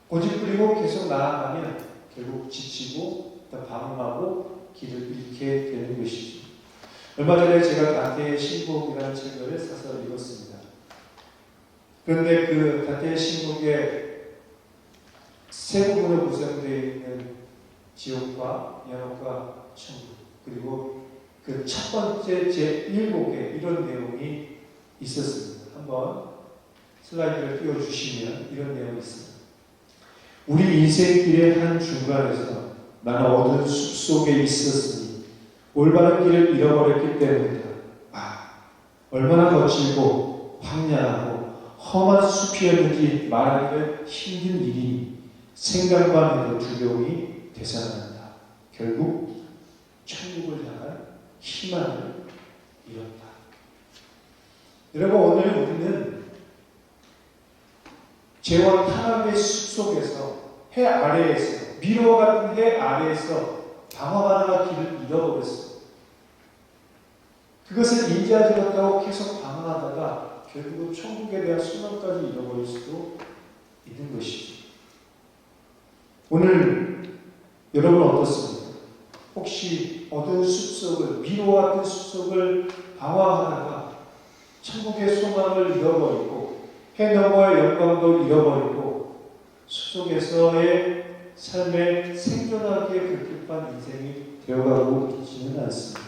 고집부리고 계속 나아가면 결국 지치고 방황하고 길을 잃게 되는 것이죠. 얼마 전에 제가 단테의 신곡이라는 책을 사서 읽었습니다. 그런데 그 단테의 신곡의 세 부분으로 구성되어 있는 지옥과 연옥과 천국, 그리고 그 첫 번째 제1곡에 이런 내용이 있었습니다. 한번 슬라이드를 띄워주시면 이런 내용이 있습니다. 우리 인생길의 한 중간에서 나는 어두운 숲속에 있었으니 올바른 길을 잃어버렸기 때문이다. 얼마나 거칠고 황량하고 험한 숲이었는지 말하기가 힘든 일이니 생각만 해도 두려움이 되살아난다. 결국 천국을 향한 희망을 잃었다. 여러분, 오늘 우리는 죄와 타락의 숲속에서, 해 아래에서, 미로와 같은 해 아래에서 방황하다가 길을 잃어버렸어요. 그것을 인지하지 못하고 계속 방황하다가 결국은 천국에 대한 소망까지 잃어버릴 수도 있는 것이죠. 오늘 여러분 어떻습니까? 혹시 어두운 숲속을, 미로와 같은 숲속을 방황하다가 천국의 소망을 잃어버리고 해 너머의 영광도 잃어버리고 숲속에서의 삶의 생존하기에 급급한 인생이 되어가고 있지는 않습니다.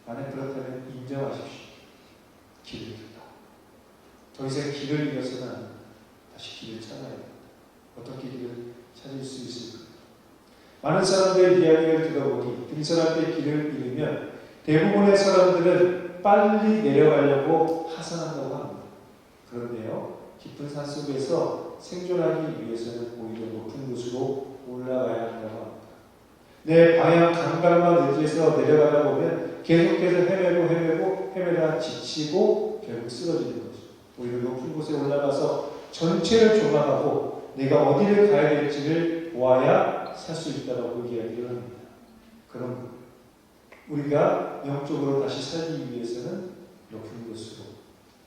만약 그렇다면 인정하십시오. 길을 잃었다. 더 이상 길을 잃어서는 안 됩니다. 다시 길을 찾아야 합니다. 어떻게 길을 찾을 수 있을까? 많은 사람들의 이야기를 들어보니 등산할 때 길을 잃으면 대부분의 사람들은 빨리 내려가려고 하산한다고 합니다. 그런데요, 깊은 산 속에서 생존하기 위해서는 오히려 높은 곳으로 올라가야 한다고 합니다. 내 방향 감각만 의지해서 내려가다 보면 계속해서 헤매다 지치고 결국 쓰러지는 거죠. 오히려 높은 곳에 올라가서 전체를 조망하고 내가 어디를 가야 될지를 보아야 살 수 있다고 이야기를 합니다. 그럼 우리가 영적으로 다시 살기 위해서는 높은 곳으로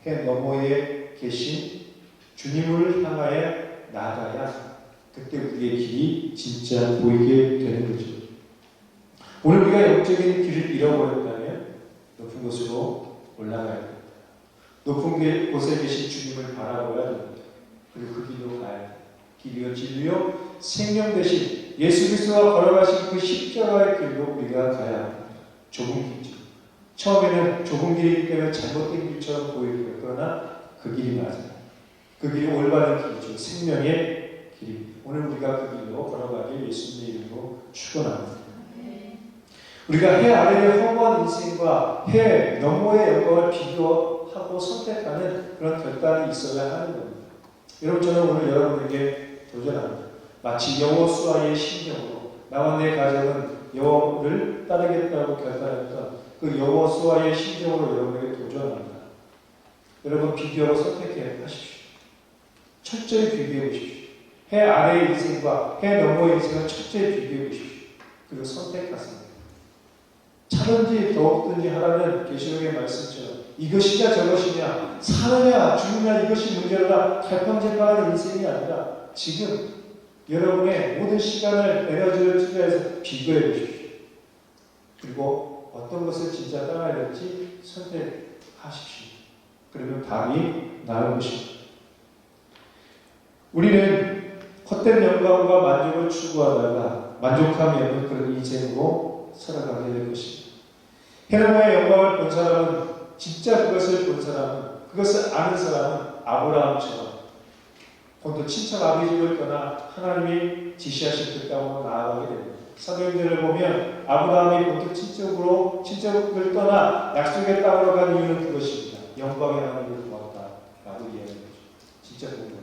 해 너머에 계신 주님을 향하여 나아가야 그때 우리의 길이 진짜 보이게 되는 거죠. 오늘 우리가 영적인 길을 잃어버렸다면 높은 곳으로 올라가야 됩니다. 높은 곳에 계신 주님을 바라봐야 됩니다. 그리고 그 길로 가야 됩니다. 길이요 진리요 생명 되신 예수 그리스도가 걸어가신 그 십자가의 길로 우리가 가야 합니다. 좁은 길이죠. 처음에는 좁은 길이기 때문에 잘못된 길처럼 보이고요. 그러나 그 길이 맞아요. 그 길이 올바른 길이죠. 생명의 길입니다. 오늘 우리가 그 길로 걸어가길 예수님의 이름으로 축원합니다. 우리가 해 아래의 허무한 인생과 해 너머의 영광을 비교하고 선택하는 그런 결단이 있어야 하는 겁니다. 여러분, 저는 오늘 여러분에게 도전합니다. 마치 여호수아의 심정으로 나와 내 가정은 여호와를 따르겠다고 결단했던 그 여호수아의 심정으로 여러분에게 도전합니다. 여러분, 비교하고 선택해 하십시오. 철저히 비교해 보십시오. 해 아래의 인생과 해 너머의 인생을 철저히 비교해 보십시오. 그리고 선택하세요. 차든지 더욱든지 하라는 계시록의 말씀처럼 이것이냐 저것이냐 사느냐 죽느냐 이것이 문제라 갈팡질팡한 인생이 아니라 지금 여러분의 모든 시간을 에너지를 투자해서 비교해 보십시오. 그리고 어떤 것을 진짜 따라야 될지 선택하십시오. 그러면 답이 나올 것입니다. 우리는 헛된 영광과 만족을 추구하다가 만족함이 없는 그런 인생으로 살아가게 될 것입니다. 해노의 영광을 본 사람은, 진짜 그것을 본 사람은, 그것을 아는 사람은 아브라함처럼 본토 친척 아비집을 떠나 하나님이 지시하신 그 땅으로 나아가게 됩니다. 사도행전을 보면 아브라함이 본토 친척을 떠나 약속의 땅으로 간 이유는 그것입니다. 영광의 하나님을 보았다라고 이야기하는 거죠. 진짜 본 거예요.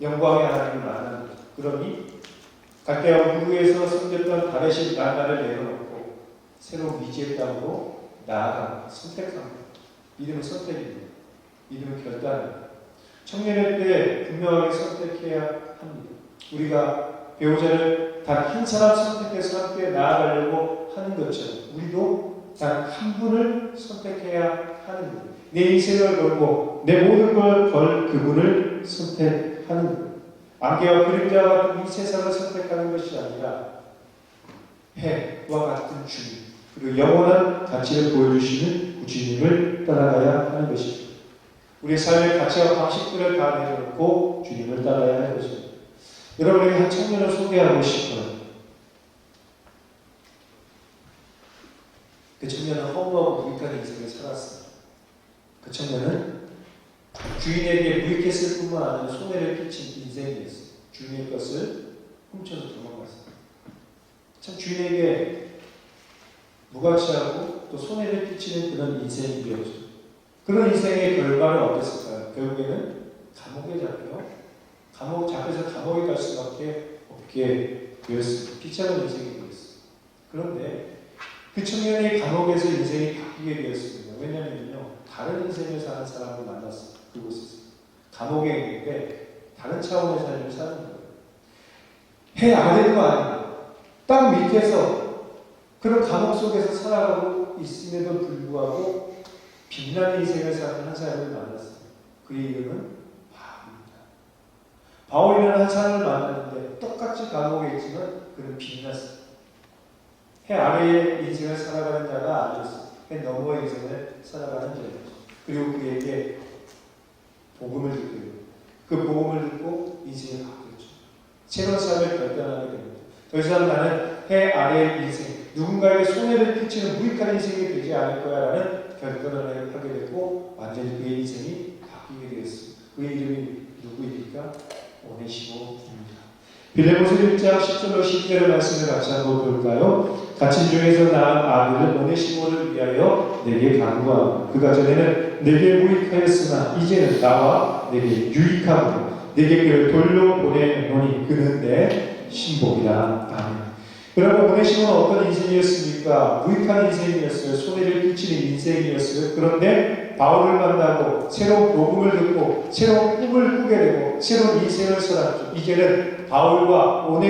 영광의 하나님을 만나는 거죠. 그러니 갈대아 우르에서 섬겼던 다레시 나라를 내려놓고 새로운 미지의 땅으로 나아갑니다. 선택합니다. 믿음은 선택입니다. 믿음은 결단입니다. 청년일 때 분명하게 선택해야 합니다. 우리가 배우자를 단 한 사람 선택해서 함께 나아가려고 하는 것처럼 우리도 단 한 분을 선택해야 하는 거예요. 내 인생을 걸고 내 모든 걸 걸 그분을 선택하는 거예요. 안개와 그림자와 같은 이 세상을 선택하는 것이 아니라 해와 같은 주님, 그리고 영원한 가치를 보여주시는 주님을 따라가야 하는 것입니다. 우리의 삶의 가치와 방식들을 다 내려놓고 주님을 따라야 하는 것입니다. 여러분에게 한 청년을 소개하고 싶어요. 그 청년은 허무하고 무익한 인생을 살았습니다. 그 청년은 주인에게 무익했을 뿐만 아니라 손해를 끼친 인생이었어요. 주인의 것을 훔쳐서 도망갔습니다. 참 주인에게 무가치하고 또 손해를 끼치는 그런 인생이 되었죠. 그런 인생의 결과는 어땠을까요? 결국에는 감옥에 잡혀서 감옥에 갈 수밖에 없게 되었습니다. 비참한 인생이 되었습니다. 그런데 그 청년이 감옥에서 인생이 바뀌게 되었습니다. 왜냐하면요, 다른 인생을 사는 사람을 만났습니다. 그곳에서 감옥에 있는데 다른 차원의 삶을 사는 거예요. 해 아래도 아니고 땅 밑에서 그런 감옥 속에서 살아가고 있음에도 불구하고 빛나는 인생을 사는 한 사람을 만났습니다. 그의 이름은 바울입니다. 바울이라는 한 사람을 만났는데 똑같이 감옥에 있지만 그는 빛났습니다. 해 아래의 인생을 살아가는 자가 아니었습니다. 해 너머의 인생을 살아가는 자였죠. 그리고 그에게 복음을 듣고요. 그 복음을 듣고 인생이 바뀌었죠. 새로운 삶을 결단하게 됩니다. 더 이상 나는 해 아래의 인생, 누군가에게 손해를 끼치는 무익한 인생이 되지 않을 거야라는 결단을 하게 됐고 완전히 그의 인생이 바뀌게 되었습니다. 그의 이름이 누구입니까? 오네시모입니다. 빌레몬서 1장 10절로 12절의 말씀을 같이 한번 볼까요? 갇힌 중에서 낳은 아들을 오네시모를 위하여 내게 간구하고 그가 전에는 내게 무익하였으나 이제는 나와 내게 유익하고 내게 그를 돌려보내노니 그는 내 신복이라. 아멘. 여러분, 오네시모는 어떤 인생이었습니까? 무익한 인생이었어요. 손해를 끼치는 인생이었어요. 그런데 바울을 만나고 새로운 복음을 듣고 새로운 꿈을 꾸게 되고 새로운 인생을 살았죠. 이제는 바울과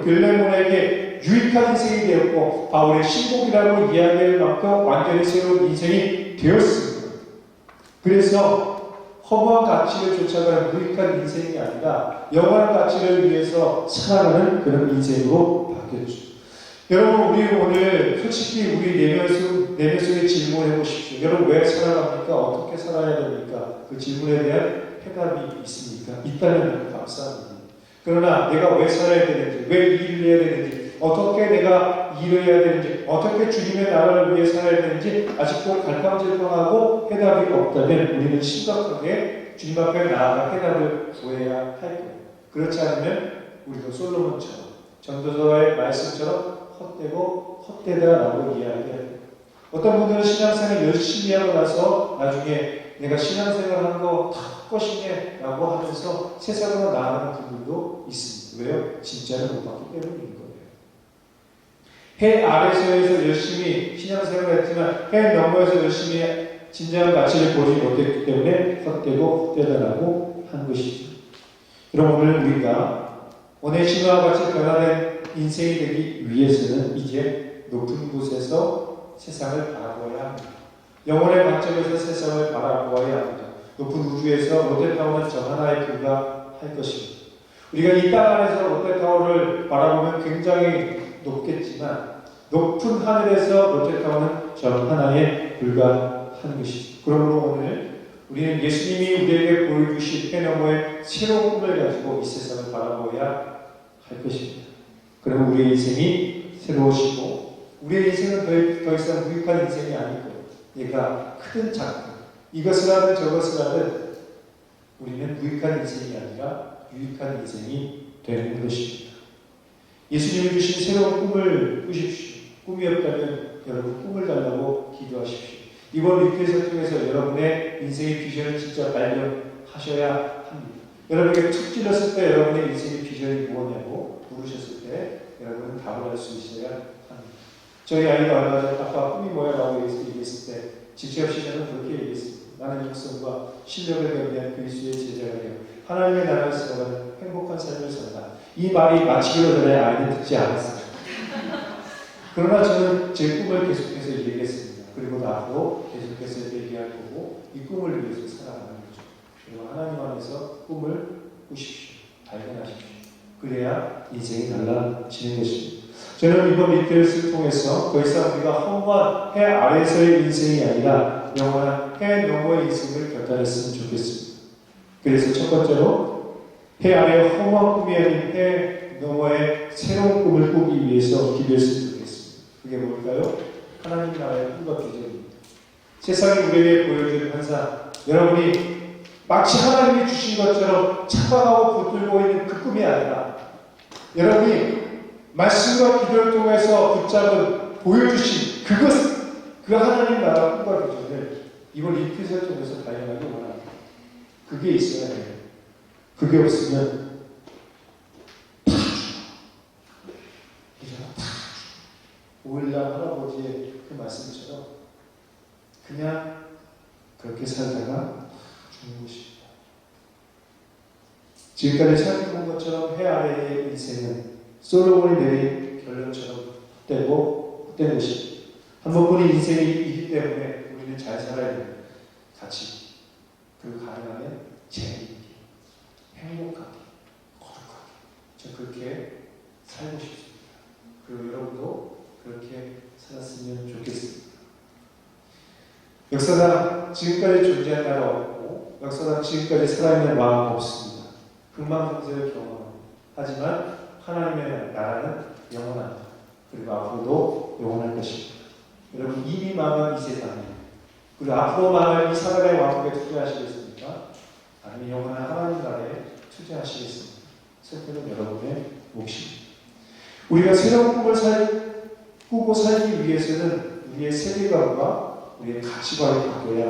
빌레몬에게 유익한 인생이 되었고 바울의 신복이라고 이야기할 만큼 완전히 새로운 인생이 되었습니다. 그래서 허무한 가치를 쫓아가는 무익한 인생이 아니라 영원한 가치를 위해서 살아가는 그런 인생으로 바뀌었죠. 여러분, 우리 오늘 솔직히 우리 내면 속에 질문해 보십시오. 여러분, 왜 살아갑니까? 어떻게 살아야 됩니까? 그 질문에 대한 해답이 있습니까? 있다면 감사합니다. 그러나 내가 왜 살아야 되는지, 왜 일을 해야 되는지, 어떻게 내가 일을 해야 되는지, 어떻게 주님의 나라를 위해 살아야 되는지 아직도 갈팡질팡하고 해답이 없다면 우리는 심각하게 주님 앞에 나아가 해답을 구해야 할 거예요. 그렇지 않으면 우리도 솔로몬처럼 전도서의 말씀처럼 헛되고 헛되다라고 이야기해요. 어떤 분들은 신앙생활 열심히 하고 나서 나중에 내가 신앙생활 한 거 다 할 것이네 라고 하면서 세상으로 나아가는 분들도 있습니다. 왜요? 진짜를 못 봤기 때문인 거예요. 해 아래서에서 열심히 신앙생활을 했지만 해 너머에서 열심히 진정한 가치를 보지 못했기 때문에 헛되고 헛되다라고 한 것이죠. 여러분, 오늘 우리가 오네시모와 같이 변화된 인생이 되기 위해서는 이제 높은 곳에서 세상을 바라보아야 합니다. 영혼의 관점에서 세상을 바라보아야 합니다. 높은 우주에서 롯데타워는 저 하나에 불과할 것입니다. 우리가 이 땅 안에서 롯데타워를 바라보면 굉장히 높겠지만 높은 하늘에서 롯데타워는 저 하나에 불과한 것이죠. 그러므로 오늘 우리는 예수님이 우리에게 보여주신 해 너머의 새로운 꿈을 가지고 이 세상을 바라보아야 할 것입니다. 그러면 우리의 인생이 새로워지고 우리의 인생은 더 이상 무익한 인생이 아니고 얘가 크든 작든 이것을 하든 저것을 하든 우리는 무익한 인생이 아니라 유익한 인생이 되는 것입니다. 예수님이 주신 새로운 꿈을 꾸십시오. 꿈이 없다면 여러분 꿈을 달라고 기도하십시오. 이번 리트에서 통해서 여러분의 인생의 비전을 진짜 발견하셔야 합니다. 여러분에게 툭 찔렀을 때 여러분의 인생의 비전이 무엇냐고 물으셨을 때 여러분은 답을 할 수 있어야 합니다. 저희 아이가 얼마 전에 아빠 꿈이 뭐야? 라고 얘기했을 때 직접 시작은 그렇게 얘기했습니다. 나는 육성과 실력을 겸비한 그리스도의 제자가 되어 하나님의 나라를 살아가는 행복한 삶을 산다. 이 말이 마치기로 전에 아이는 듣지 않았습니다. 그러나 저는 제 꿈을 계속해서 얘기했습니다. 그리고 나도 계속해서 얘기할 거고 이 꿈을 위해서 살아가는 거죠. 그리고 하나님 안에서 꿈을 꾸십시오. 발견하십시오. 그래야 인생이 달라지는 것입니다. 저는 이번 리트를 통해서 더 이상 우리가 허무한 해 아래에서의 인생이 아니라 영원한 해 너머의 인생을 결단했으면 좋겠습니다. 그래서 첫 번째로 해 아래의 허무한 꿈이 아닌 해 너머의 새로운 꿈을 꾸기 위해서 기도했으면 좋겠습니다. 그게 뭘까요? 하나님 나라의 꿈과 비전입니다. 세상이 우리에게 보여주는 환상, 여러분이 마치 하나님이 주신 것처럼 착각하고 붙들고 있는 그 꿈이 아니라 여러분이 말씀과 기도를 통해서 붙잡은 보여주신 그 하나님 나라 꿈과 비전을 이번 리트를 통해서 발견하기 원합니다. 그게 있어야 해요. 그게 없으면 오일남 할아버지의 그 말씀처럼 그냥 그렇게 살다가 죽는 것입니다. 지금까지 살펴본 것처럼 해 아래의 인생은 솔로몬이 내린 결론처럼 헛된 것입니다. 한 번뿐인 인생이기 때문에 우리는 잘 살아야 됩니다. 같이. 그리고 가능하면 재미있게, 행복하게, 거룩하게. 저 그렇게 살고 싶습니다. 그리고 여러분도 그렇게 살았으면 좋겠습니다. 역사상 지금까지 존재한 나라 없고 역사상 지금까지 살아있는 왕 없습니다. 흥망성쇠를 경험합니다. 하지만 하나님의 나라는 영원합니다. 그리고 앞으로도 영원할 것입니다. 여러분 이미 망한 이 세상에 그리고 앞으로 망할 이 사람의 왕국에 투자하시겠습니까? 아니면 영원한 하나님 나라에 투자하시겠습니까? 선택은 여러분의 몫입니다. 우리가 새로운 꿈을 꾸고 살기 위해서는 우리의 세계관과 우리의 가치관이 바뀌어야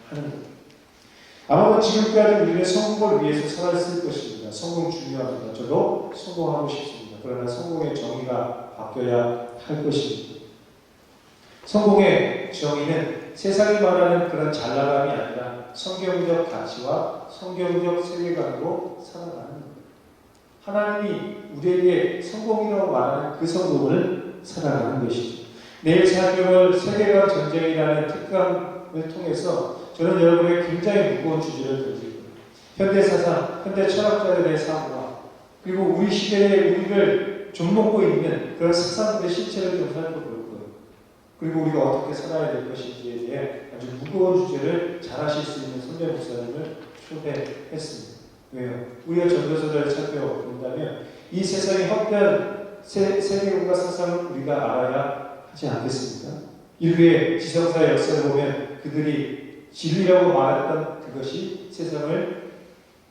하는 겁니다. 아마도 지금까지 우리는 성공을 위해서 살았을 것입니다. 성공 중요합니다. 저도 성공하고 싶습니다. 그러나 성공의 정의가 바뀌어야 할 것입니다. 성공의 정의는 세상이 말하는 그런 잘나감이 아니라 성경적 가치와 성경적 세계관으로 살아가는 겁니다. 하나님이 우리에게 성공이라고 말하는 그 성공을 살아가는 것이죠. 내일 사교월 세계관 전쟁이라는 특강을 통해서 저는 여러분에게 굉장히 무거운 주제를 던질 거예요. 현대사상, 현대 철학자들의 삶과 그리고 우리 시대에 우리를 좀먹고 있는 그런 사상들의 실체를 좀 살펴볼 거예요. 그리고 우리가 어떻게 살아야 될 것인지에 대해 아주 무거운 주제를 잘 하실 수 있는 선배 목사님을 초대했습니다. 왜요? 우리가 전도서를 살펴본다면 이 세상의 헛된 세계관과 사상을 우리가 알아야 하지 않겠습니까? 인류의 지성사의 역사를 보면 그들이 진리라고 말했던 그것이 세상을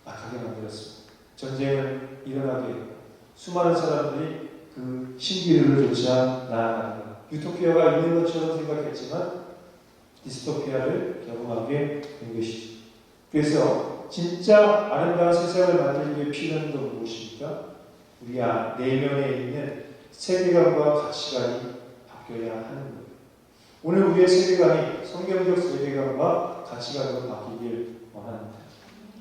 악하게 만들었습니다. 전쟁은 일어나게 했고 수많은 사람들이 그 신기루를 쫓아 나아가는 것. 유토피아가 있는 것처럼 생각했지만 디스토피아를 경험하게 된 것이죠. 그래서 진짜 아름다운 세상을 만들기 위해 필요한 건 무엇입니까? 우리 내면에 있는 세계관과 가치관이 바뀌어야 하는 거예요. 오늘 우리의 세계관이 성경적 세계관과 가치관으로 바뀌길 원합니다.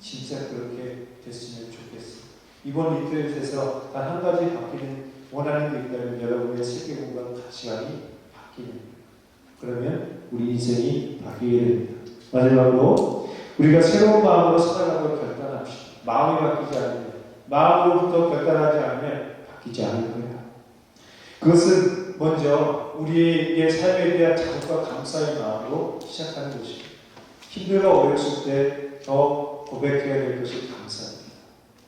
진짜 그렇게 됐으면 좋겠어요. 이번 리트릿에서 단 한 가지 바뀌는 원하는 게 있다면 여러분의 세계관과 가치관이 바뀌는 거예요. 그러면 우리 인생이 바뀌게 됩니다. 마지막으로 우리가 새로운 마음으로 살아가고 결단합시다. 마음이 바뀌지 않으면, 마음으로부터 결단하지 않으면 바뀌지 않을 거예요. 그것은 먼저 우리의 삶에 대한 자족과 감사의 마음으로 시작하는 것입니다. 힘들고 어렸을 때 더 고백해야 될 것이 감사입니다.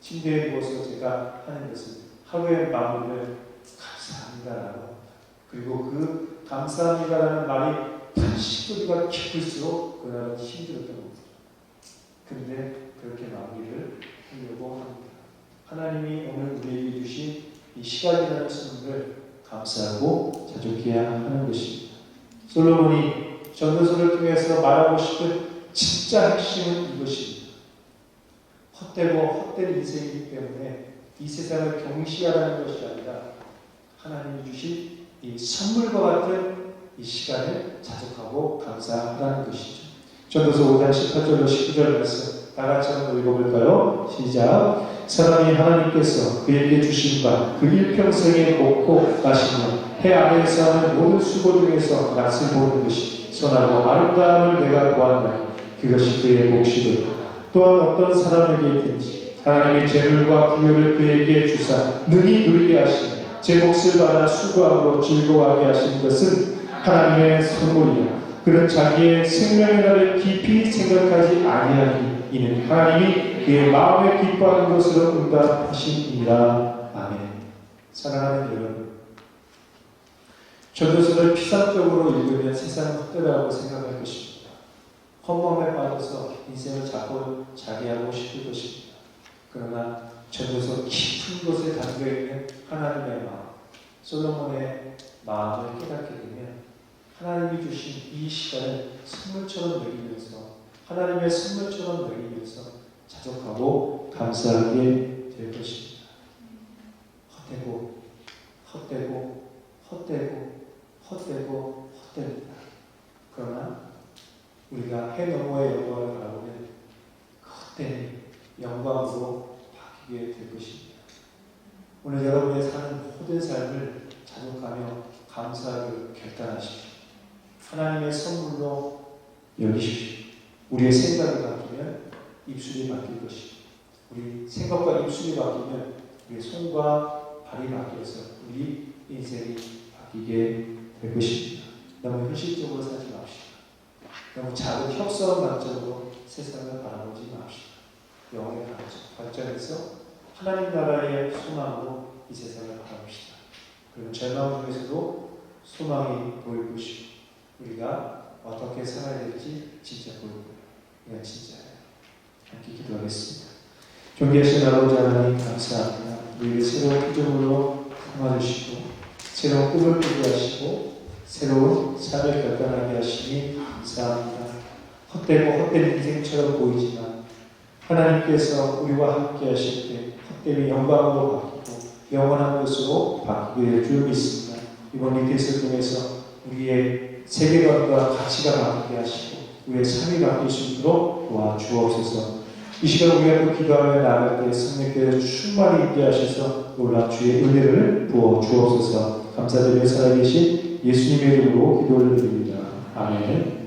침대에 누워서 제가 하는 것은 하루의 마무리를 감사합니다라고 합니다. 그리고 그 감사합니다라는 말이 탄식소리가 깊을수록 그날은 힘들었던 겁니다. 근데 그렇게 마무리를 하려고 합니다. 하나님이 오늘 우리에게 주신 이 시간이라는 선물을 감사하고 자족해야 하는 것입니다. 솔로몬이 전도서를 통해서 말하고 싶은 진짜 핵심은 이것입니다. 헛되고 헛된 인생이기 때문에 이 세상을 경시하라는 것이 아니라 하나님이 주신 이 선물과 같은 이 시간을 자족하고 감사하라는 것이죠. 전도서 5장 18절로 19절 말씀 다 같이 한번 읽어볼까요? 시작. 사람이 하나님께서 그에게 주신 바 그 일평생에 먹고 마시며 해 아래에서 하는 모든 수고 중에서 낯을 보는 것이 선하고 아름다움을 내가 보았나니 그것이 그의 몫이로다. 또한 어떤 사람에게든지 하나님의 재물과 부유를 그에게 주사 능히 누리게 하시며 제 몫을 받아 수고함으로 즐거워하게 하시는 것은 하나님의 선물이야. 그는 자기의 생명의 날을 깊이 생각하지 아니하니 이는 하나님이 그의 마음에 기뻐하는 것으로 응답하심이라. 아멘. 사랑하는 여러분, 전도서를 피상적으로 읽으면 세상은 헛되다고 생각할 것입니다. 헛마음에 빠져서 인생을 자꾸 자기하고 싶을 것입니다. 그러나 전도서 깊은 곳에 담겨있는 하나님의 마음, 솔로몬의 마음을 깨닫게 되면 하나님이 주신 이 시간을 선물처럼 여기면서 하나님의 선물처럼 여기면서 자족하고 감사하게 될 것입니다. 헛되고 그러나 우리가 해 너머의 영광을 바라보면 그 헛된 영광으로 바뀌게 될 것입니다. 오늘 여러분의 사는 모든 삶을 자족하며 감사하기로 결단하십시오. 하나님의 선물로 여기십시오. 우리의 생각이 바뀌면 입술이 바뀔 것입니다. 우리 생각과 입술이 바뀌면 우리의 손과 발이 바뀌어서 우리 인생이 바뀌게 될 것입니다. 너무 현실적으로 살지 맙시다. 너무 작은 협소한 관점으로 세상을 바라보지 맙시다. 영혼의 관점에서 하나님 나라의 소망으로 이 세상을 바라봅시다. 그리고 절망 중에서도 소망이 보일 것이고 우리가 어떻게 살아야 될지 진짜 보일 거예요. 이건 진짜예요. 함께 기도하겠습니다. 존귀하신 아버지 하나님 감사합니다. 우리를 새로운 표정으로 삼아주시고 새로운 꿈을 꾸게 하시고 새로운 삶을 결단하게 하시니 감사합니다. 헛된 인생처럼 보이지만 하나님께서 우리와 함께 하실 때 헛됨이 영광으로 바뀌고 영원한 것으로 바뀌게 될 줄 믿습니다. 이번 리트릿을 통해서 우리의 세계관과 가치가 바뀌게 하시고 우리의 삶이 바뀔 수 있도록 도와주옵소서. 이 시간 우리가 또 기도하며 나아갈 때 성령께서 충만히 있게 하셔서 놀랍 주의 은혜를 부어 주옵소서. 감사드리며 살아계신 예수님의 이름으로 기도를 드립니다. 아멘.